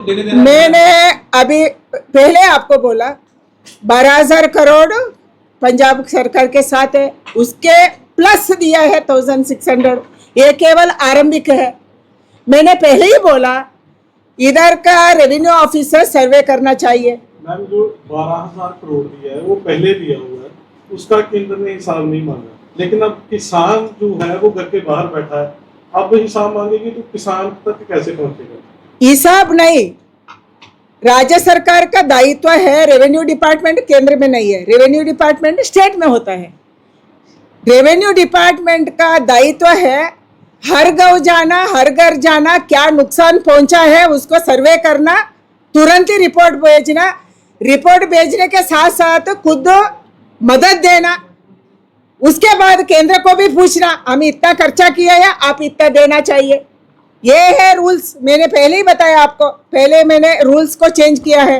मैंने अभी पहले आपको बोला 12,000 करोड़ पंजाब सरकार के साथ है, उसके प्लस दिया है 1,600, ये केवल आरंभिक है। मैंने पहले ही बोला इधर का रेवेन्यू ऑफिसर सर्वे करना चाहिए। मैम जो 12,000 करोड़ दिया है वो पहले दिया हुआ है, उसका केंद्र ने हिसाब नहीं मांगा, लेकिन अब किसान जो है वो घर के बाहर बैठा है, अब हिसाब मांगेगी तो किसान तक कैसे पहुंचेगा? हिसाब नहीं, राज्य सरकार का दायित्व है, रेवेन्यू डिपार्टमेंट केंद्र में नहीं है, रेवेन्यू डिपार्टमेंट स्टेट में होता है। रेवेन्यू डिपार्टमेंट का दायित्व है हर गांव जाना, हर घर जाना, क्या नुकसान पहुंचा है उसको सर्वे करना, तुरंत ही रिपोर्ट भेजना, रिपोर्ट भेजने के साथ साथ खुद मदद देना, उसके बाद केंद्र को भी पूछना हम इतना खर्चा किया है, आप इतना देना चाहिए। ये है रूल्स, मैंने पहले ही बताया आपको, पहले मैंने रूल्स को चेंज किया है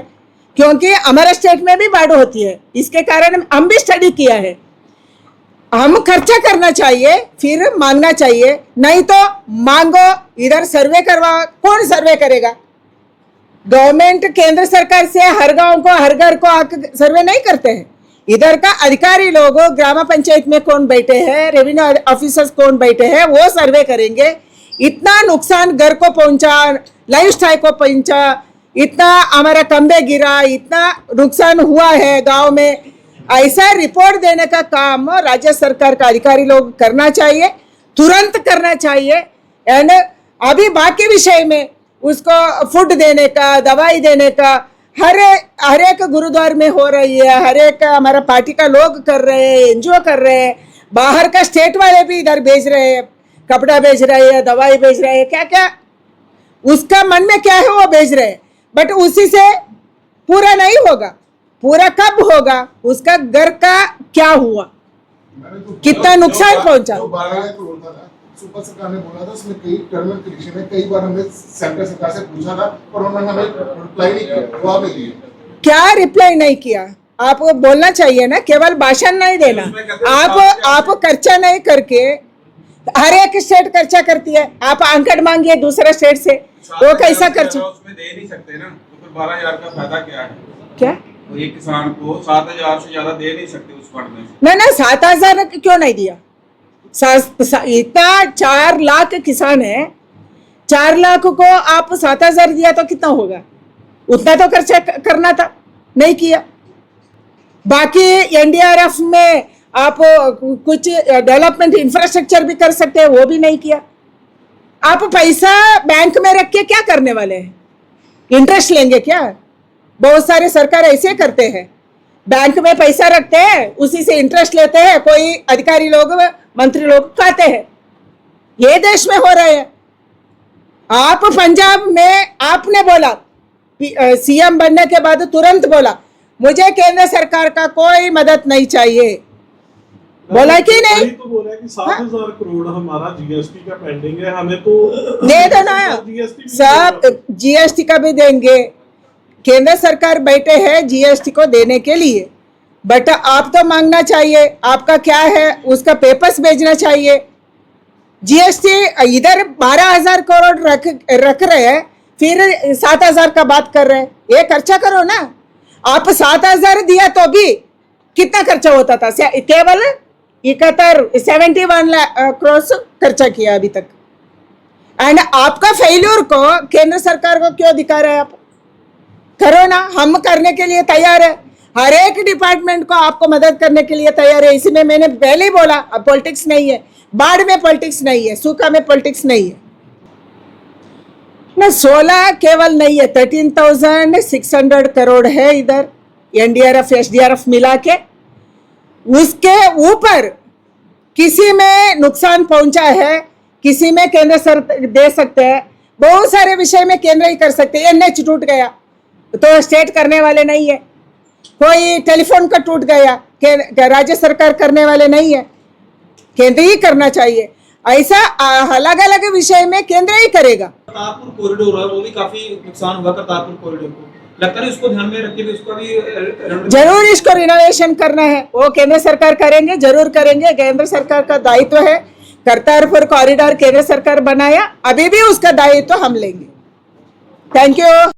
क्योंकि हमारे स्टेट में भी बाढ़ होती है, इसके कारण हम भी स्टडी किया है। हम खर्चा करना चाहिए फिर मांगना चाहिए, नहीं तो मांगो इधर सर्वे करवा, कौन सर्वे करेगा? गवर्नमेंट केंद्र सरकार से हर गांव को हर घर को आकर सर्वे नहीं करते हैं। इधर का अधिकारी लोग ग्राम पंचायत में कौन बैठे हैं, रेवेन्यू ऑफिसर्स कौन बैठे हैं, वो सर्वे करेंगे। इतना नुकसान घर को पहुंचा, लाइफ स्टाइल को पहुंचा, इतना हमारा खंबे गिरा, इतना नुकसान हुआ है गांव में, ऐसा रिपोर्ट देने का काम राज्य सरकार का अधिकारी लोग करना चाहिए, तुरंत करना चाहिए। एंड अभी बाकी विषय में उसको फूड देने का, दवाई देने का हर एक गुरुद्वार में हो रही है, हर एक हमारा पार्टी का लोग कर रहे हैं, एनजीओ कर रहे हैं, बाहर का स्टेट वाले भी इधर भेज रहे हैं, कपड़ा भेज रहे हैं, दवाई भेज रहे हैं, क्या क्या उसका मन में क्या है वो भेज रहे हैं, बट उसी से पूरा नहीं होगा। पूरा कब होगा? उसका घर का क्या हुआ, कितना नुकसान पहुंचा। सुपर सरकार ने बोला था उसमें कई टर्म एंड कंडीशन है, कई बार हमने सेंट्रल सरकार से पूछा था और उन्होंने हमें रिप्लाई नहीं किया, जवाब नहीं दिया। क्या रिप्लाई नहीं किया? आप बोलना चाहिए ना, केवल भाषण नहीं देना। आप खर्चा नहीं करके, हर एक स्टेट खर्चा करती है, आप आंकड़ मांगिए दूसरे स्टेट से, वो कैसा खर्चा? उसमें दे नहीं सकते ना, तो फिर 12,000 का फायदा क्या है? क्या तो ये किसान को 7,000 से ज्यादा दे नहीं सकते उस फंड में। ना 7,000 क्यों नहीं दिया? इतना 4 लाख किसान है, 4 लाख को आप 7,000 दिया तो कितना होगा? उतना तो खर्चा करना था, नहीं किया। बाकी एनडीआरएफ में आप कुछ डेवलपमेंट इंफ्रास्ट्रक्चर भी कर सकते हैं, वो भी नहीं किया। आप पैसा बैंक में रख के क्या करने वाले हैं? इंटरेस्ट लेंगे क्या? बहुत सारे सरकार ऐसे करते हैं, बैंक में पैसा रखते हैं, उसी से इंटरेस्ट लेते हैं, कोई अधिकारी लोग मंत्री लोग खाते हैं। ये देश में हो रहे हैं। आप पंजाब में आपने बोला, सीएम बनने के बाद तुरंत बोला मुझे केंद्र सरकार का कोई मदद नहीं चाहिए, बोला कि नहीं? तो बोला है कि 7,000 करोड़ हमारा जीएसटी का पेंडिंग है, हमें तो दे दो ना, सब जीएसटी का भी देंगे। केंद्र सरकार बैठे हैं जीएसटी को देने के लिए, बट आप तो मांगना चाहिए, आपका क्या है उसका पेपर्स भेजना चाहिए। जीएसटी इधर 12,000 करोड़ रख रहे हैं, फिर 7,000 का बात कर रहे हैं, ये खर्चा करो ना। आप 7,000 दिया तो भी कितना खर्चा होता था? केवल 71 करोड़ खर्चा किया अभी तक। एंड आपका फेल्यूर को केंद्र सरकार को क्यों दिखा रहे हैं? आप करो ना, हम करने के लिए तैयार है, हर एक डिपार्टमेंट को आपको मदद करने के लिए तैयार है। इसमें मैंने पहले ही बोला, अब पॉलिटिक्स नहीं है, बाढ़ में पॉलिटिक्स नहीं है, सूखा में पॉलिटिक्स नहीं है ना। 16 केवल नहीं है, 13,600 करोड़ है इधर एनडीआरएफ एसडीआरएफ मिला के। उसके ऊपर किसी में नुकसान पहुंचा है, किसी में केंद्र सरकार दे सकते हैं, बहुत सारे विषय में केंद्र ही कर सकते हैं। एनएच टूट गया तो स्टेट करने वाले नहीं है, कोई टेलीफोन का टूट गया राज्य सरकार करने वाले नहीं है, केंद्र ही करना चाहिए। ऐसा अलग अलग विषय में केंद्र ही करेगा। करतारपुर कॉरिडोर है, वो भी काफी नुकसान हुआ करतारपुर कॉरिडोर को, लगता है इसको ध्यान में रखते हुए इसका भी जरूर इसको रिनोवेशन करना है, वो केंद्र सरकार करेंगे, जरूर करेंगे। केंद्र सरकार का दायित्व है, करतारपुर कॉरिडोर केंद्र सरकार बनाया, अभी भी उसका दायित्व हम लेंगे। Thank you.